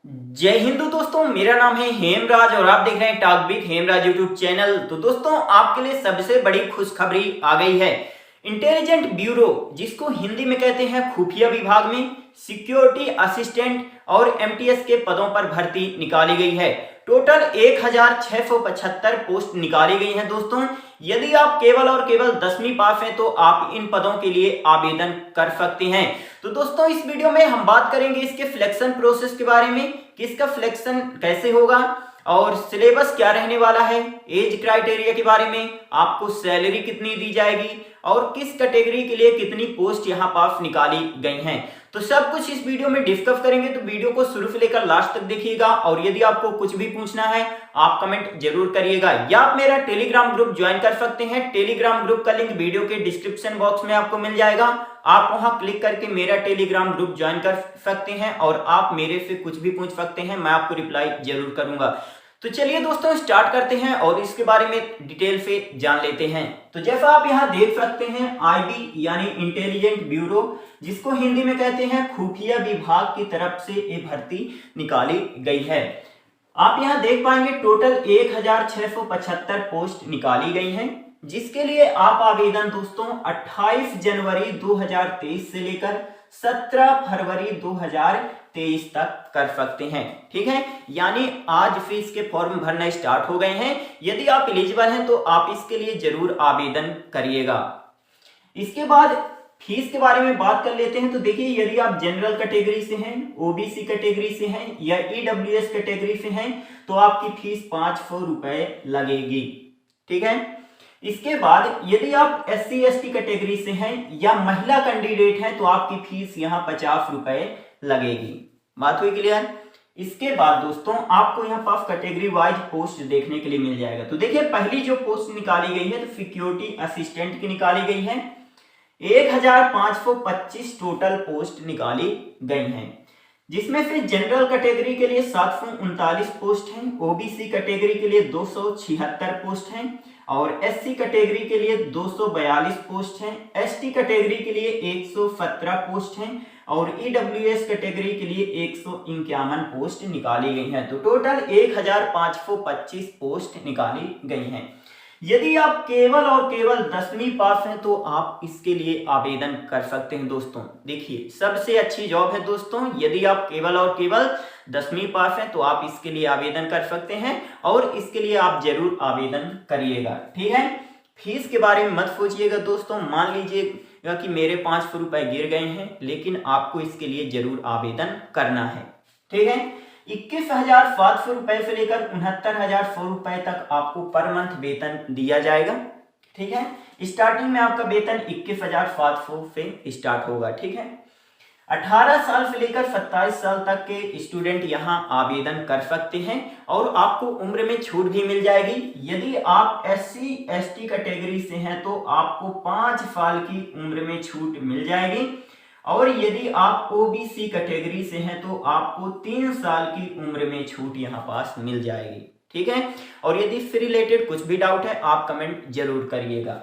जय हिंदू दोस्तों, मेरा नाम है हेमराज और आप देख रहे हैं talk with Hemraj YouTube channel. तो दोस्तों, आपके लिए सबसे बड़ी खुशखबरी आ गई है। इंटेलिजेंट ब्यूरो, जिसको हिंदी में कहते हैं खुफिया विभाग में सिक्योरिटी असिस्टेंट और एमटीएस के पदों पर भर्ती निकाली गई है। टोटल 1675 पोस्ट निकाली गई हैं दोस्तों। यदि आप केवल और केवल 10वीं पास हैं तो आप इन पदों के लिए आवेदन कर सकते हैं। तो दोस्तों, इस वीडियो में हम बात करेंगे इसके सिलेक्शन प्रोसेस के बारे में कि इसका सिलेक्शन कैसे होगा और सिलेबस क्या रहने वाला है, एज क्राइटेरिया के बारे में, आपको सैलरी कितनी दी जाएगी और किस कैटेगरी के लिए कितनी पोस्ट यहाँ पास निकाली गई हैं। तो सब कुछ इस वीडियो में डिस्कस करेंगे, तो वीडियो को शुरू से लेकर लास्ट तक देखिएगा। और यदि आपको कुछ भी पूछना है आप कमेंट जरूर करिएगा, या आप मेरा टेलीग्राम ग्रुप ज्वाइन कर सकते हैं। टेलीग्राम ग्रुप का लिंक वीडियो के डिस्क्रिप्शन बॉक्स में आपको मिल जाएगा। आप वहां क्लिक करके मेरा टेलीग्राम ग्रुप ज्वाइन कर सकते हैं और आप मेरे से कुछ भी पूछ सकते हैं, मैं आपको रिप्लाई जरूर करूंगा। तो चलिए दोस्तों, स्टार्ट करते हैं और इसके बारे में डिटेल से जान लेते हैं। तो जैसा आप यहाँ देख सकते हैं, आईबी यानी इंटेलिजेंट ब्यूरो, जिसको हिंदी में कहते हैं खुफिया विभाग की तरफ से ये भर्ती निकाली गई है। आप यहाँ देख पाएंगे टोटल 1675 पोस्ट निकाली गई हैं, जिसके लिए आप आवेदन दोस्तों 28 जनवरी 2023 से लेकर 17 फरवरी 2023 तक कर सकते हैं। ठीक है, यानी आज से इसके फॉर्म भरना स्टार्ट हो गए हैं। यदि आप एलिजिबल हैं तो आप इसके लिए जरूर आवेदन करिएगा। इसके बाद फीस के बारे में बात कर लेते हैं। तो देखिए, यदि आप जनरल कैटेगरी से हैं, ओबीसी कैटेगरी से हैं या ईडब्ल्यूएस कैटेगरी से हैं तो आपकी फीस 500 रुपए लगेगी। ठीक है, इसके बाद यदि आप एससी एसटी कैटेगरी से हैं या महिला कैंडिडेट हैं तो आपकी फीस यहाँ 50 रुपए लगेगी। बात हुई क्लियर। इसके बाद दोस्तों, आपको यहाँ पर कैटेगरी वाइज पोस्ट देखने के लिए मिल जाएगा। तो देखिए, पहली जो पोस्ट निकाली गई है तो सिक्योरिटी असिस्टेंट की निकाली गई है। 1525 टोटल पोस्ट निकाली गई हैं, जिसमें से जनरल कैटेगरी के लिए 739 पोस्ट हैं, ओबीसी कैटेगरी के लिए 276 पोस्ट हैं और एससी कैटेगरी के लिए 242 पोस्ट हैं, एसटी कैटेगरी के लिए 117 पोस्ट हैं और ईडब्ल्यूएस कैटेगरी के लिए 151 पोस्ट निकाली गई हैं। तो टोटल 1525 पोस्ट निकाली गई हैं। यदि आप केवल और केवल 10वीं पास हैं तो आप इसके लिए आवेदन कर सकते हैं दोस्तों। देखिए, सबसे अच्छी जॉब है दोस्तों। यदि आप केवल और केवल 10वीं पास हैं तो आप इसके लिए आवेदन कर सकते हैं और इसके लिए आप जरूर आवेदन करिएगा। ठीक है, फीस के बारे में मत सोचिएगा दोस्तों। मान लीजिएगा कि मेरे 500 रुपए गिर गए हैं, लेकिन आपको इसके लिए जरूर आवेदन करना है। ठीक है, 21,700 रुपए से लेकर 69,100 रुपए तक आपको पर मंथ वेतन दिया जाएगा। ठीक है, स्टार्टिंग में आपका वेतन 21,700 से स्टार्ट होगा। ठीक है, 18 साल से लेकर 27 साल तक के स्टूडेंट यहाँ आवेदन कर सकते हैं और आपको उम्र में छूट भी मिल जाएगी। यदि आप एससी एसटी कैटेगरी से हैं तो आपको 5 साल की उम्र में छूट मिल जाएगी और यदि आप ओबीसी कैटेगरी से हैं तो आपको 3 साल की उम्र में छूट यहाँ पास मिल जाएगी। ठीक है, और यदि इससे रिलेटेड कुछ भी डाउट है आप कमेंट जरूर करिएगा।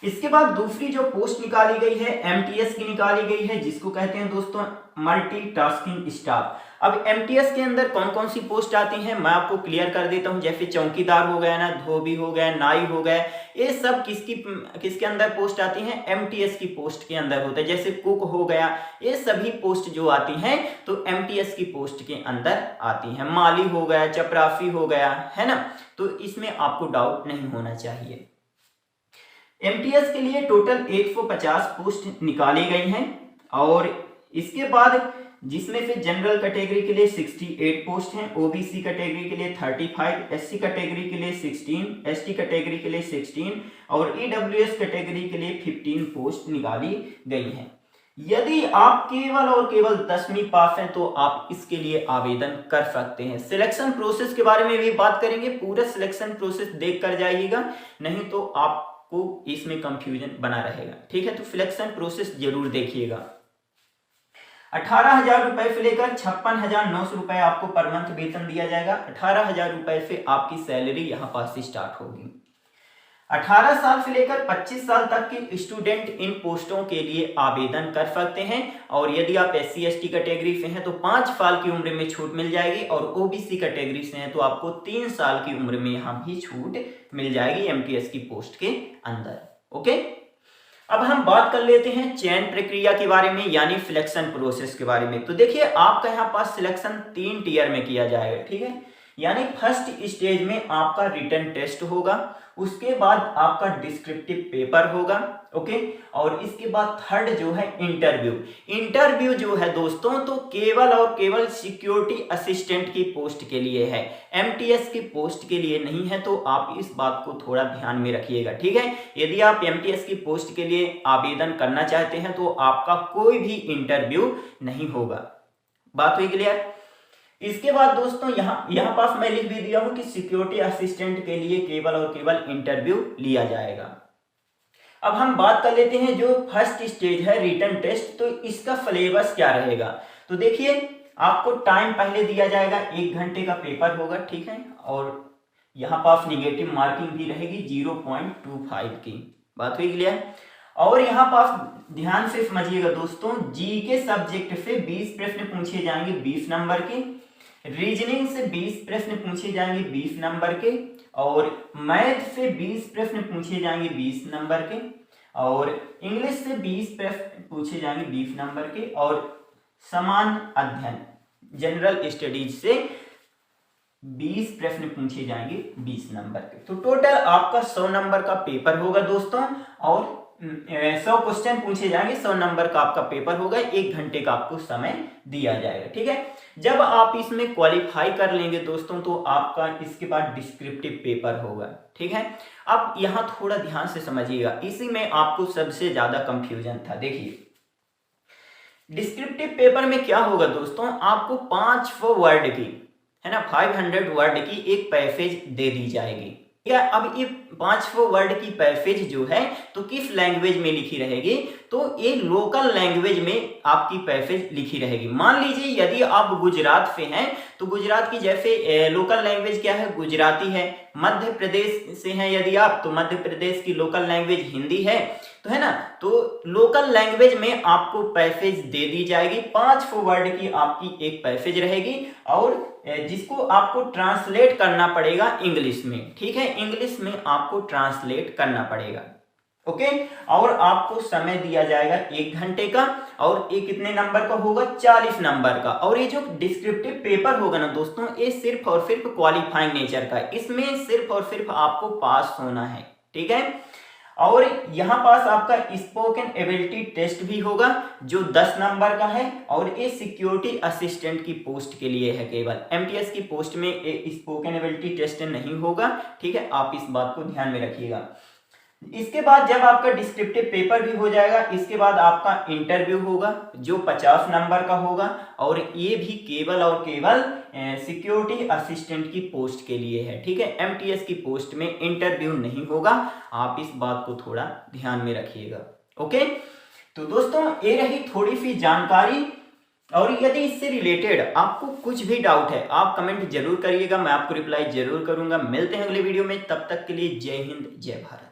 इसके बाद दूसरी जो पोस्ट निकाली गई है एमटीएस की निकाली गई है, जिसको कहते हैं दोस्तों मल्टीटास्किंग स्टाफ। अब एमटीएस के अंदर कौन कौन सी पोस्ट आती हैं मैं आपको क्लियर कर देता हूं। जैसे चौकीदार हो गया ना, धोबी हो गया, नाई हो गया, ये सब किसके अंदर पोस्ट आती हैं? एमटीएस की पोस्ट के अंदर होता है। जैसे कुक हो गया, ये सभी पोस्ट जो आती हैं तो एमटीएस की पोस्ट के अंदर आती हैं। माली हो गया, चपरासी हो गया, है ना। तो इसमें आपको डाउट नहीं होना चाहिए। एमटीएस के लिए टोटल 150 पोस्ट निकाली गई हैं और इसके बाद जिसमें से जनरल कैटेगरी के लिए 68 पोस्ट हैं, ओबीसी कैटेगरी के लिए 35, एससी कैटेगरी के लिए 16, एसटी कैटेगरी के लिए 16 और ईडब्ल्यूएस कैटेगरी के लिए 15 पोस्ट निकाली गई हैं। यदि आप केवल और केवल 10वीं पास हैं तो आप इसके लिए आवेदन कर सकते हैं। सिलेक्शन प्रोसेस के बारे में भी बात करेंगे, पूरा सिलेक्शन प्रोसेस देख कर जाइएगा, नहीं तो आपको इसमें कंफ्यूजन बना रहेगा। ठीक है, तो सिलेक्शन प्रोसेस जरूर देखिएगा। 18,000 रुपए से लेकर 56,900 रुपए आपको पर मंथ वेतन दिया जाएगा। 18,000 रुपए से आपकी सैलरी यहाँ पास से स्टार्ट होगी। 18 साल से लेकर 25 साल तक के स्टूडेंट इन पोस्टों के लिए आवेदन कर सकते हैं। और यदि आप SC ST कैटेगरी से हैं तो 5 साल की उम्र में छूट मिल जाएगी, और OBC कैटेगरी से हैं तो आपको 3 साल की उम्र में यहाँ भी छूट मिल जाएगी MTS की पोस्ट के अंदर। ओके, अब हम बात कर लेते हैं चयन प्रक्रिया के बारे में, यानी सिलेक्शन प्रोसेस के बारे में। तो देखिए, आपका यहाँ पास सिलेक्शन 3 टियर में किया जाएगा, ठीक है। यानी फर्स्ट स्टेज में आपका रिटन टेस्ट होगा, उसके बाद आपका डिस्क्रिप्टिव पेपर होगा, ओके, और इसके बाद थर्ड जो है इंटरव्यू जो है दोस्तों, तो केवल और केवल सिक्योरिटी असिस्टेंट की पोस्ट के लिए है, MTS की पोस्ट के लिए नहीं है। तो आप इस बात को थोड़ा ध्यान में रखिएगा, ठीक है। यदि आप MTS की पोस्ट के लिए आवेदन करना चाहते हैं तो आपका कोई भी इंटरव्यू नहीं होगा। बात हुई क्लियर। इसके बाद दोस्तों यहाँ पास मैं लिख भी दिया हूं कि सिक्योरिटी असिस्टेंट के लिए केवल और केवल इंटरव्यू लिया जाएगा। अब हम बात कर लेते हैं जो फर्स्ट स्टेज है रिटन टेस्ट, तो इसका सिलेबस क्या रहेगा। तो देखिए, आपको टाइम पहले दिया जाएगा, 1 घंटे का पेपर होगा, ठीक है, और यहाँ पास निगेटिव मार्किंग भी रहेगी 0.25 की। बात हुई क्लियर। और यहाँ पास ध्यान से समझिएगा दोस्तों, जीके सब्जेक्ट से 20 प्रश्न पूछे जाएंगे 20 नंबर के, रीजनिंग से 20 प्रश्न पूछे जाएंगे 20 नंबर के, और मैथ से 20 प्रश्न पूछे जाएंगे 20 नंबर के, और इंग्लिश से 20 प्रश्न पूछे जाएंगे 20 नंबर के, और समान अध्ययन जनरल स्टडीज से 20 प्रश्न पूछे जाएंगे 20 नंबर के। तो टोटल आपका 100 नंबर का पेपर होगा दोस्तों, और 100 क्वेश्चन पूछे जाएंगे, 100 नंबर का आपका पेपर होगा, 1 घंटे का आपको समय दिया जाएगा, ठीक है। जब आप इसमें क्वालिफाई कर लेंगे दोस्तों तो आपका इसके बाद डिस्क्रिप्टिव पेपर होगा, ठीक है। अब यहाँ थोड़ा ध्यान से समझिएगा, इसी में आपको सबसे ज्यादा कंफ्यूजन था। देखिए, डिस्क्रिप्टिव पेपर में क्या होगा दोस्तों, आपको 500 वर्ड की, है ना, 500 वर्ड की एक पैसेज दे दी जाएगी। या अब ये 500 वर्ड की पैसेज जो है तो किस लैंग्वेज में लिखी रहेगी, तो ये लोकल लैंग्वेज में आपकी पैसेज लिखी रहेगी। मान लीजिए यदि आप गुजरात से हैं तो गुजरात की जैसे लोकल लैंग्वेज क्या है, गुजराती है। मध्य प्रदेश से हैं यदि आप, तो मध्य प्रदेश की लोकल लैंग्वेज हिंदी है, तो है ना, तो लोकल लैंग्वेज में आपको पैसेज दे दी जाएगी। 500 वर्ड की आपकी एक पैसेज रहेगी, और जिसको आपको ट्रांसलेट करना पड़ेगा इंग्लिश में, ठीक है, इंग्लिश में आपको ट्रांसलेट करना पड़ेगा, ओके। और आपको समय दिया जाएगा 1 घंटे का, और ये कितने नंबर का होगा, 40 नंबर का। और ये जो डिस्क्रिप्टिव पेपर होगा ना दोस्तों, ये सिर्फ और सिर्फ क्वालिफाइंग नेचर का है, इसमें सिर्फ और सिर्फ आपको पास होना है, ठीक है। और यहाँ पास आपका स्पोकन एबिलिटी टेस्ट भी होगा जो 10 नंबर का है, और ये सिक्योरिटी असिस्टेंट की पोस्ट के लिए है केवल। MTS की पोस्ट में स्पोकन एबिलिटी टेस्ट नहीं होगा, ठीक है, आप इस बात को ध्यान में रखिएगा। इसके बाद जब आपका डिस्क्रिप्टिव पेपर भी हो जाएगा, इसके बाद आपका इंटरव्यू होगा जो 50 नंबर का होगा, और ये भी केवल और केवल सिक्योरिटी असिस्टेंट की पोस्ट के लिए है, ठीक है। MTS की पोस्ट में इंटरव्यू नहीं होगा, आप इस बात को थोड़ा ध्यान में रखिएगा, ओके। तो दोस्तों, ये रही थोड़ी सी जानकारी, और यदि इससे रिलेटेड आपको कुछ भी डाउट है आप कमेंट जरूर करिएगा, मैं आपको रिप्लाई जरूर करूंगा। मिलते हैं अगले वीडियो में, तब तक के लिए जय हिंद जय भारत।